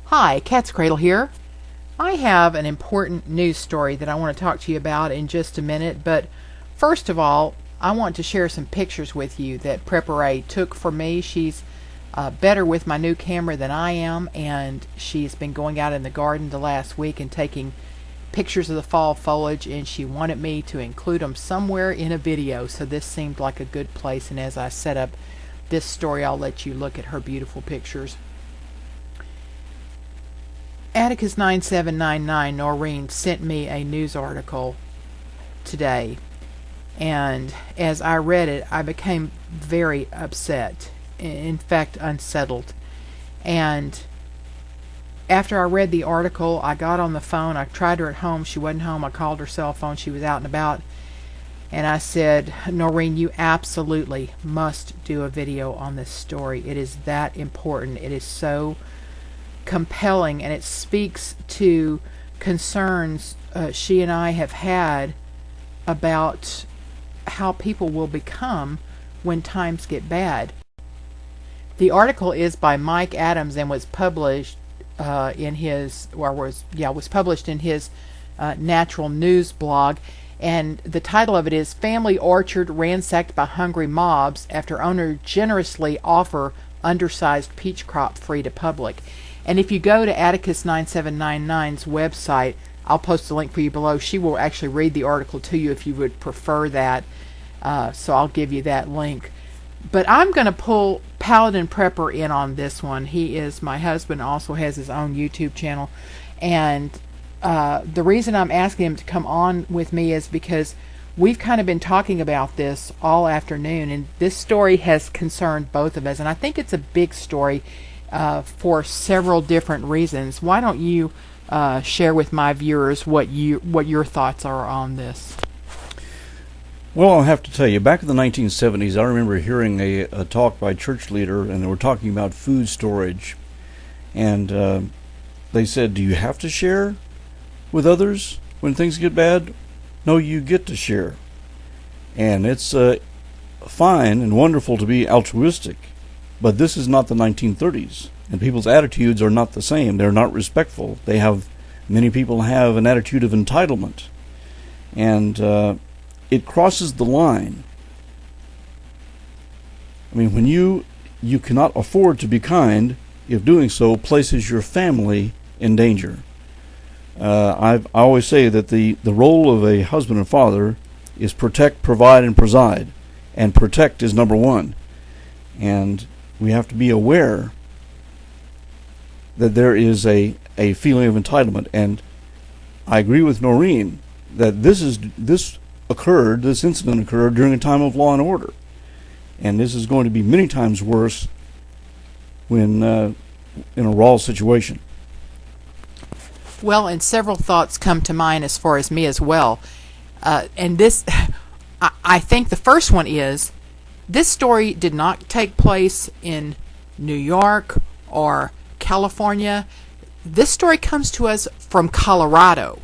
Hi, katzcradul here. I have an important news story that I want to talk to you about in just a minute, but first of all, I want to share some pictures with you that Prepare took for me. She's better with my new camera than I am, and she's been going out in the garden the last week and taking pictures of the fall foliage, and she wanted me to include them somewhere in a video, so this seemed like a good place. And as I set up this story, I'll let you look at her beautiful pictures. Atticus 9799 Noreen sent me a news article today, and as I read it, I became very upset, in fact unsettled. And after I read the article, I got on the phone. I tried her at home. She wasn't home. I called her cell phone. She was out and about. And I said, Noreen, you absolutely must do a video on this story. It is that important. It is so compelling, and it speaks to concerns she and I have had about how people will become when times get bad. The article is by Mike Adams and was published was published in his Natural News blog, and the title of it is Family Orchard Ransacked by Hungry Mobs After Owner Generously Offer Undersized Peach Crop Free to Public. And if you go to Atticus 9799's website, I'll post a link for you below. She will actually read the article to you if you would prefer that, so I'll give you that link. But I'm going to pull Paladin Prepper in on this one. He is my husband, also has his own YouTube channel. And the reason I'm asking him to come on with me is because we've kind of been talking about this all afternoon. And this story has concerned both of us. And I think it's a big story for several different reasons. Why don't you share with my viewers what your thoughts are on this? Well, I'll have to tell you, back in the 1970s, I remember hearing a talk by a church leader, and they were talking about food storage. And they said, do you have to share with others when things get bad? No, you get to share. And it's fine and wonderful to be altruistic, but this is not the 1930s, and people's attitudes are not the same. They're not respectful. Many people have an attitude of entitlement. And it crosses the line. I mean, when you cannot afford to be kind, if doing so places your family in danger. I always say that the role of a husband and father is protect, provide, and preside. And protect is number one. And we have to be aware that there is a feeling of entitlement. And I agree with Noreen that this incident occurred during a time of law and order, and this is going to be many times worse when in a WROL situation. Well, and several thoughts come to mind as far as me as well, and this I think the first one is this story did not take place in New York or California. This story comes to us from Colorado.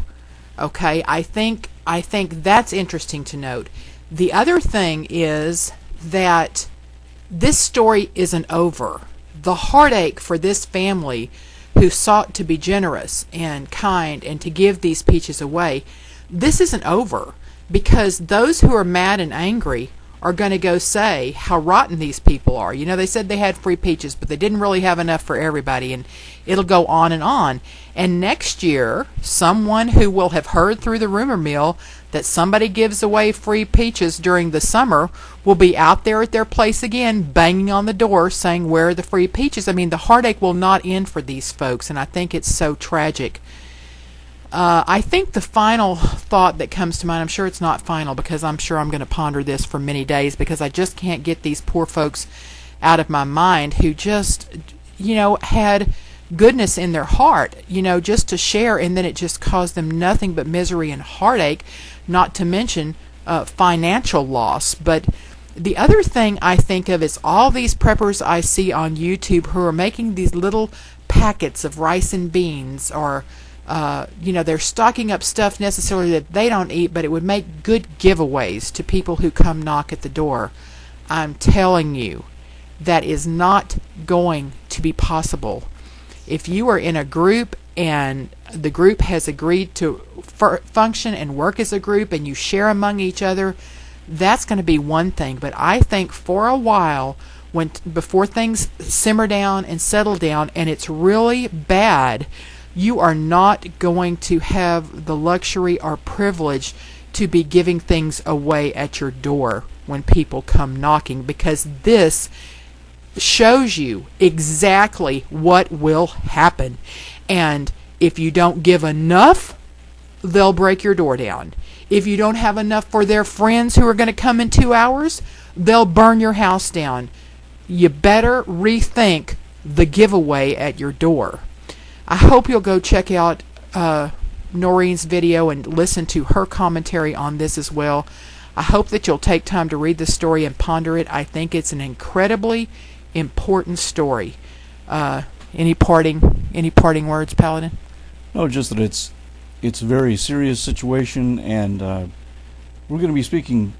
Okay, I think that's interesting to note. The other thing is that this story isn't over. The heartache for this family who sought to be generous and kind and to give these peaches away, this isn't over, because those who are mad and angry are going to go say how rotten these people are. You know, they said they had free peaches, but they didn't really have enough for everybody, and it'll go on and on. And next year, someone who will have heard through the rumor mill that somebody gives away free peaches during the summer will be out there at their place again, banging on the door, saying, where are the free peaches? I mean, the heartache will not end for these folks, and I think it's so tragic. I think the final thought that comes to mind, I'm sure it's not final, because I'm sure I'm going to ponder this for many days, because I just can't get these poor folks out of my mind who just, had goodness in their heart, just to share, and then it just caused them nothing but misery and heartache, not to mention financial loss. But the other thing I think of is all these preppers I see on YouTube who are making these little packets of rice and beans, or they're stocking up stuff necessarily that they don't eat, but it would make good giveaways to people who come knock at the door. I'm telling you, that is not going to be possible. If you are in a group and the group has agreed to function and work as a group and you share among each other, that's going to be one thing. But I think for a while, before things simmer down and settle down and it's really bad, you are not going to have the luxury or privilege to be giving things away at your door when people come knocking, because this shows you exactly what will happen. And if you don't give enough, they'll break your door down. If you don't have enough for their friends who are going to come in 2 hours, they'll burn your house down. You better rethink the giveaway at your door. I hope you'll go check out Noreen's video and listen to her commentary on this as well. I hope that you'll take time to read the story and ponder it. I think it's an incredibly important story. Any parting words, Paladin? No, just that it's a very serious situation, and we're going to be speaking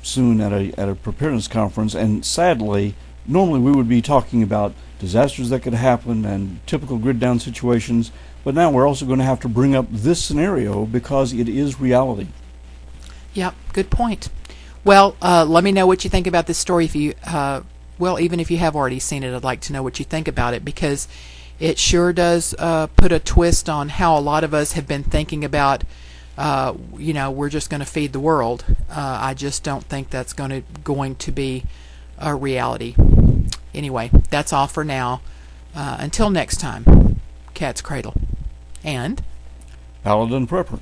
soon at a preparedness conference. And sadly, normally we would be talking about disasters that could happen and typical grid down situations, but now we're also going to have to bring up this scenario because it is reality. Yep, good point. Well, let me know what you think about this story. If you, even if you have already seen it, I'd like to know what you think about it, because it sure does put a twist on how a lot of us have been thinking about, we're just going to feed the world. I just don't think that's going to be a reality. Anyway, that's all for now. Until next time, Cat's Cradle and Paladin Prepper.